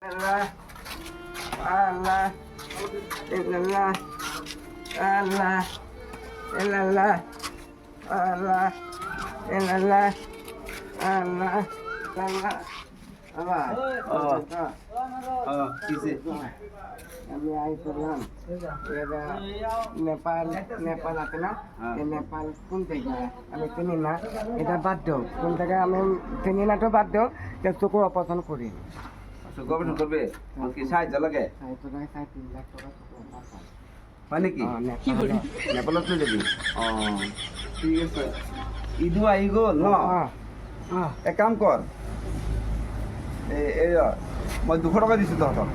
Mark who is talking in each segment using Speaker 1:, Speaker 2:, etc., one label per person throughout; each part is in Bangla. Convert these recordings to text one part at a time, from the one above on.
Speaker 1: Allah, Allah, illallah, Allah, illallah, Allah, illallah, Allah, Allah. Apa?
Speaker 2: কিসে
Speaker 1: আমি আইছিলাম এটা নেপাল আছে না এই নেপাল কোন থেকে আমি চিনি না এটা বাদ দাও কোন থেকে আমি চিনি না তো বাদ দাও যে চকুর অপারেশন করি
Speaker 2: গবেষণা করবে কি সাহায্য লাগে
Speaker 1: সাড়ে 3 লাখ টাকা চকুর অপারেশন
Speaker 2: হয় নাকি নেপালত লৈ যাবি ঠিক আছে ইদো আহি গ'ল ন এক কাম কৰ মই 200 টকা দিছোঁ তহঁতক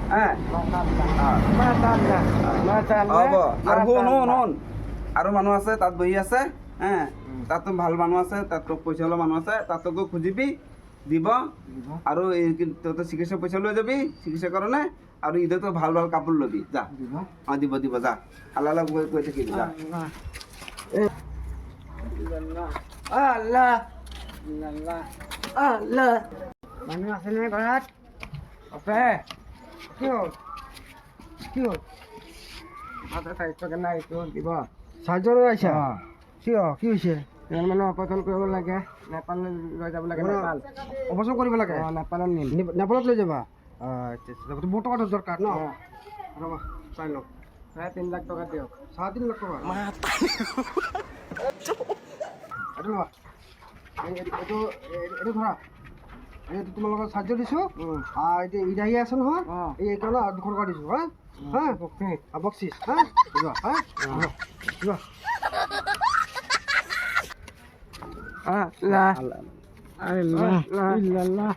Speaker 2: হ'ব আৰু শুন আৰু মানুহ আছে তাত বহি আছে তাতো ভাল মানুহ আছে তাত তোক পইচা লোৱা মানুহ আছে তাত তোক খুজিবি দিব আৰু এই তহঁতৰ চিকিৎসা পইচা লৈ যাবি চিকিৎসা কাৰণে আৰু ঈদতো ভাল ভাল কাপোৰ ল'বি যা দিব দিব যা আল্লাহ কৈ থাকিবি যা
Speaker 1: আল্লাহ আল্লাহ মানুহ আছে নে ঘৰত আছে কি হ'ল মাথা স্বাস্থ্য কেনে এইটো দিব
Speaker 3: সাহায্য লৈ আহিছা কিয় কি হৈছে
Speaker 1: ইমান মানুহ অপাৰেশ্যন কৰিব লাগে নেপাললৈ লৈ যাব লাগে নেপাল
Speaker 3: অপাৰেশ্যন কৰিব লাগে
Speaker 1: নেপালত নিম
Speaker 3: নেপালত লৈ যাবা আচ্ছা বহুত টকা দৰকাৰ ন ৰ'বা চাই লওক
Speaker 1: চাৰে 3 লাখ টকা দিয়ক
Speaker 3: 3.5 লাখ টকা এইটো লোৱা এইটো ধৰা এইটো তোমালোকক সাহায্য দিছোঁ এতিয়া ঈদ আহি আছে নহয় এই এইকাৰণে 200 টকা দিছোঁ হা বকচিচ হা যোৱা যোৱা
Speaker 1: আল্লাহ আল্লাহ